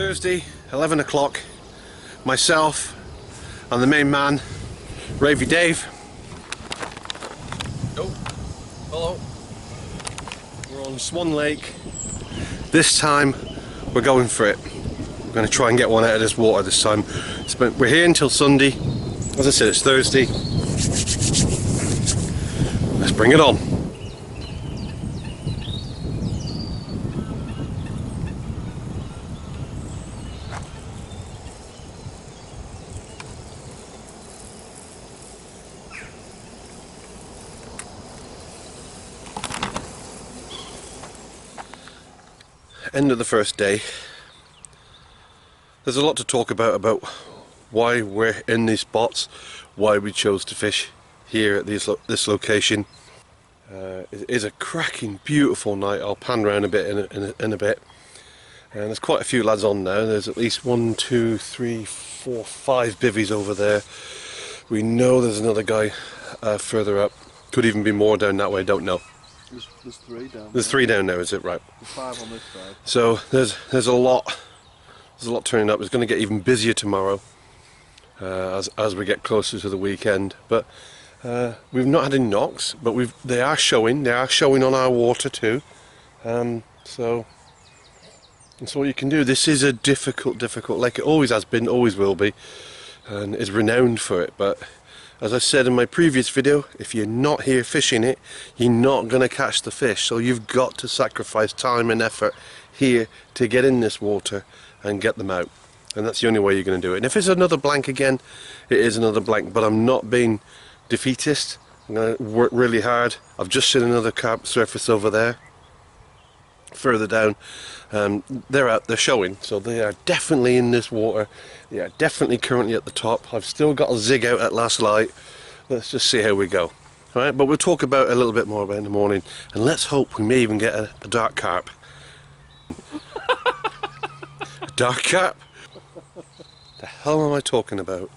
Thursday, 11 o'clock, myself and the main man, Ravey Dave. Oh, hello. We're on Swan Lake. This time we're going for it. We're going to try and get one out of this water this time. We're here until Sunday. As I said, it's Thursday. Let's bring it on. End of the first day. There's a lot to talk about why we're in these spots, why we chose to fish here at this location. It is a cracking, beautiful night. I'll pan around a bit in a bit. And there's quite a few lads on now. There's at least 1, 2, 3, 4, 5 bivvies over there. We know there's another guy further up. Could even be more down that way, don't know. There's 3 down there. There's 3 down there, is it? Right. There's 5 on this side. So there's a lot turning up. It's going to get even busier tomorrow as we get closer to the weekend. But we've not had any knocks, but they are showing. They are showing on our water too. So that's all you can do. This is a difficult lake. It always has been, always will be, and is renowned for it. But as I said in my previous video, if you're not here fishing it, you're not going to catch the fish. So you've got to sacrifice time and effort here to get in this water and get them out. And that's the only way you're going to do it. And if it's another blank again, it is another blank. But I'm not being defeatist. I'm going to work really hard. I've just seen another carp surface over there, further down. They're out, they're showing, so they are definitely in this water. They are definitely currently at the top. I've still got a zig out at last light. Let's just see how we go. Alright, but we'll talk about a little bit more about it in the morning, and let's hope we may even get a dark carp. A dark carp? The hell am I talking about?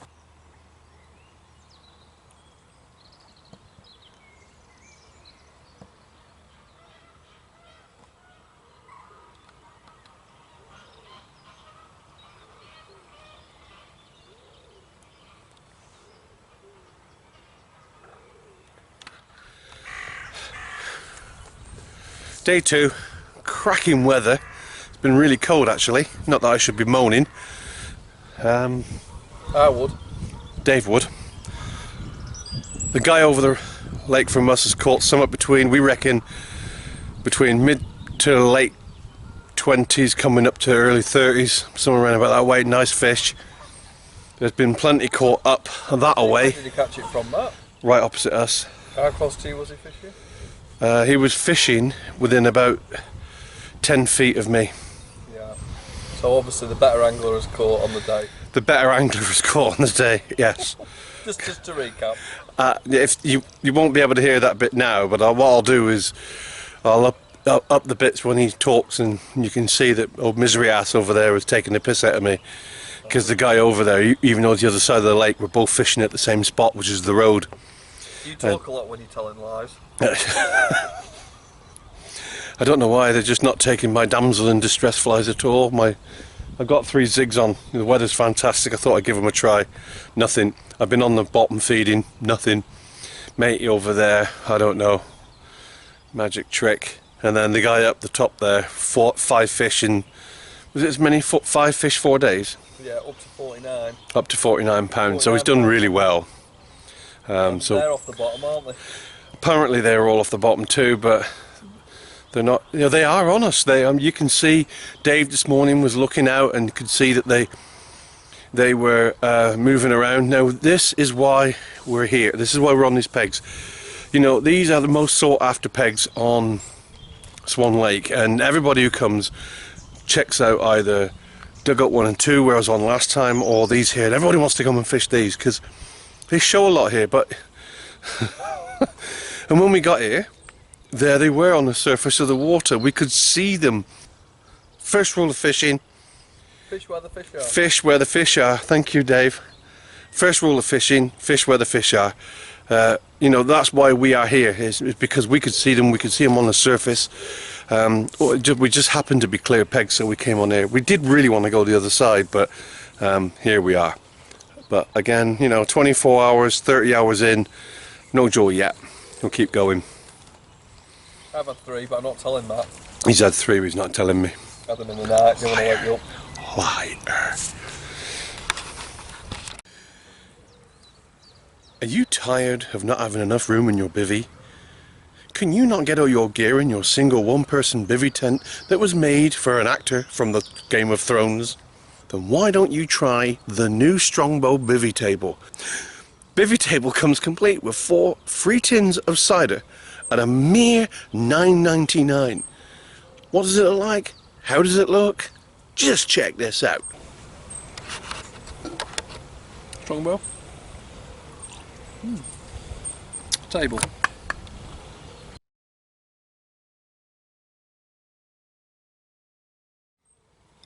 Day 2, cracking weather. It's been really cold actually, not that I should be moaning. I would. Dave would. The guy over the lake from us has caught some up between, we reckon, between mid to late 20s coming up to early 30s, somewhere around about that way. Nice fish. There's been plenty caught up that away. Where did you catch it from, Matt? Right opposite us. How close to you was he fishing? He was fishing within about 10 feet of me. Yeah. So obviously the better angler has caught on the day. The better angler was caught on the day, yes. just to recap. If you won't be able to hear that bit now, but what I'll do is I'll up the bits when he talks, and you can see that old misery ass over there was taking the piss out of me, because the guy over there, even though it's the other side of the lake, we're both fishing at the same spot, which is the road. You talk a lot when you're telling lies. I don't know why they're just not taking my damsel in distress flies at all. I've got 3 zigs on. The weather's fantastic. I thought I'd give them a try. Nothing. I've been on the bottom feeding. Nothing. Matey over there, I don't know. Magic trick. And then the guy up the top there, 5 fish in. Was it as many? 5 fish 4 days? Yeah, up to 49. Up to 49 pounds. So he's done really well. So they're off the bottom, aren't they? Apparently they're all off the bottom too, but they're not. You know, they are on us. You can see Dave this morning was looking out and could see that they were moving around. Now this is why we're here. This is why we're on these pegs. You know, these are the most sought after pegs on Swan Lake, and everybody who comes checks out either Dugout 1 and 2 where I was on last time, or these here, and everybody wants to come and fish these because they show a lot here. But and when we got here, there they were on the surface of the water. We could see them. First rule of fishing: fish where the fish are. Fish where the fish are. Thank you, Dave. First rule of fishing: fish where the fish are. You know, that's why we are here, is because we could see them. We could see them on the surface, We just happened to be clear pegs, so we came on here. We did really want to go the other side, but here we are. But again, you know, 24 hours, 30 hours in, no joy yet. We'll keep going. I've had 3, but I'm not telling Matt. He's had 3, but he's not telling me. Had them in the night, don't want to wake you up. Liar. Are you tired of not having enough room in your bivvy? Can you not get all your gear in your single one-person bivvy tent that was made for an actor from the Game of Thrones? Then why don't you try the new Strongbow bivvy table? Bivvy table comes complete with 4 free tins of cider at a mere $9.99. What does it look like? How does it look? Just check this out. Strongbow. Table.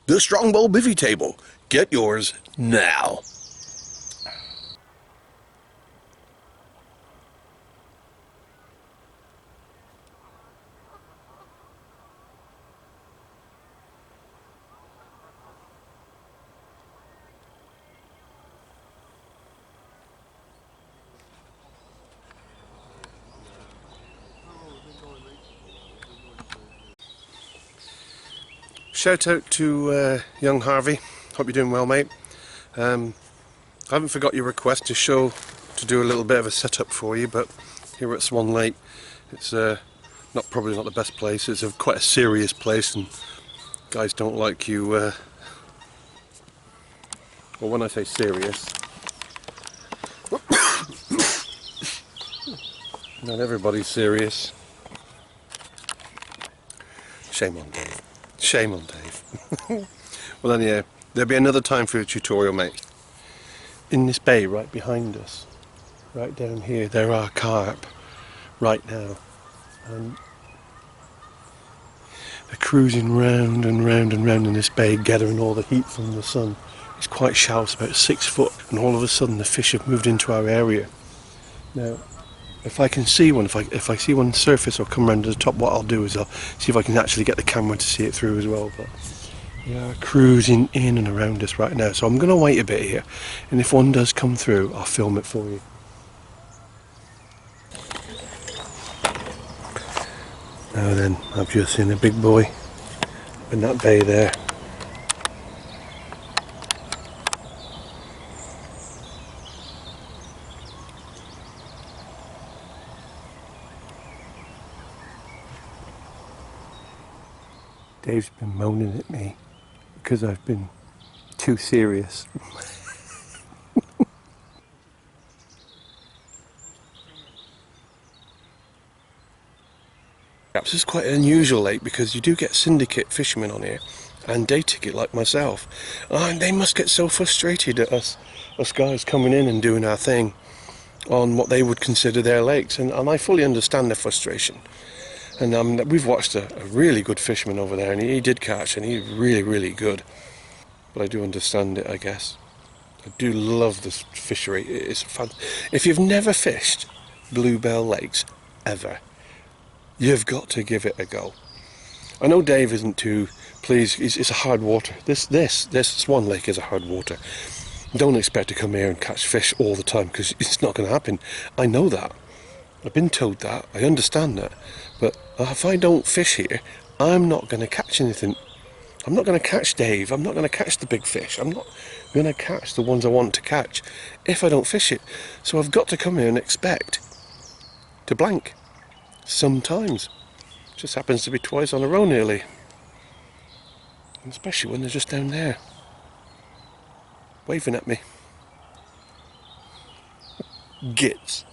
The Strongbow bivvy table. Get yours now. Shout out to young Harvey. Hope you're doing well, mate. I haven't forgot your request to do a little bit of a setup for you, but here at Swan Lake, it's probably not the best place. It's quite a serious place, and guys don't like you. Well, when I say serious, not everybody's serious. Shame on Dave. Shame on Dave. Well, anyhow, there'll be another time for a tutorial, mate. In this bay right behind us, right down here, there are carp right now, and they're cruising round and round and round in this bay, gathering all the heat from the sun. It's quite shallow, it's about 6 foot, and all of a sudden the fish have moved into our area. Now, if I can see one, if I see one surface or come round to the top, what I'll do is I'll see if I can actually get the camera to see it through as well. But they are cruising in and around us right now, so I'm going to wait a bit here, and if one does come through, I'll film it for you. Now then, I've just seen a big boy in that bay there. Dave's been moaning at me because I've been too serious. This is quite an unusual lake because you do get syndicate fishermen on here and day ticket like myself, and they must get so frustrated at us guys coming in and doing our thing on what they would consider their lakes, and I fully understand their frustration. And we've watched a really good fisherman over there, and he did catch, and he's really good. But I do understand it, I guess. I do love this fishery. It's fun. If you've never fished Bluebell lakes ever, you've got to give it a go. I know Dave isn't too pleased. It's a hard water. This Swan Lake is a hard water. Don't expect to come here and catch fish all the time, because it's not going to happen. I know that. I've been told that. I understand that. But if I don't fish here, I'm not going to catch anything. I'm not going to catch Dave. I'm not going to catch the big fish. I'm not going to catch the ones I want to catch if I don't fish it. So I've got to come here and expect to blank. Sometimes. Just happens to be twice on a row nearly. And especially when they're just down there, waving at me. Gits.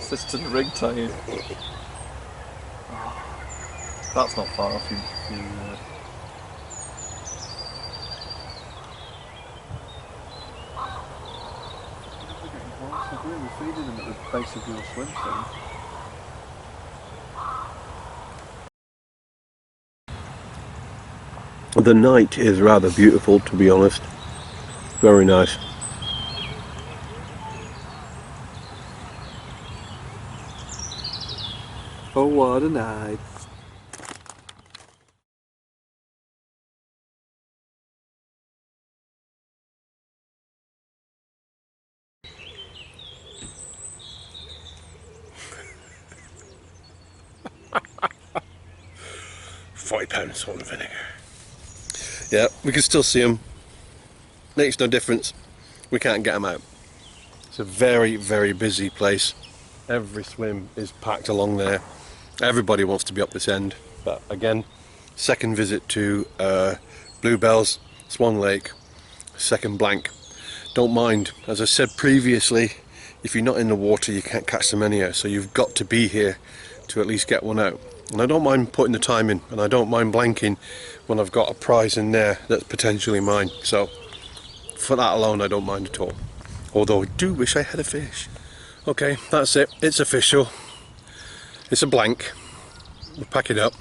Assistant rig tie-in. That's not far off you. We're feeding them at the base of your swim thing. The night is rather beautiful, to be honest. Very nice. Oh, what a night. £40 salt and vinegar. Yeah, we can still see them. Makes no difference. We can't get them out. It's a very, very busy place. Every swim is packed along there. Everybody wants to be up this end. But again, second visit to Bluebell's, Swan Lake, second blank. Don't mind, as I said previously, if you're not in the water you can't catch them anyhow, so you've got to be here to at least get one out. And I don't mind putting the time in, and I don't mind blanking when I've got a prize in there that's potentially mine. So for that alone I don't mind at all. Although I do wish I had a fish. Okay, that's it. It's official. It's a blank. We'll pack it up.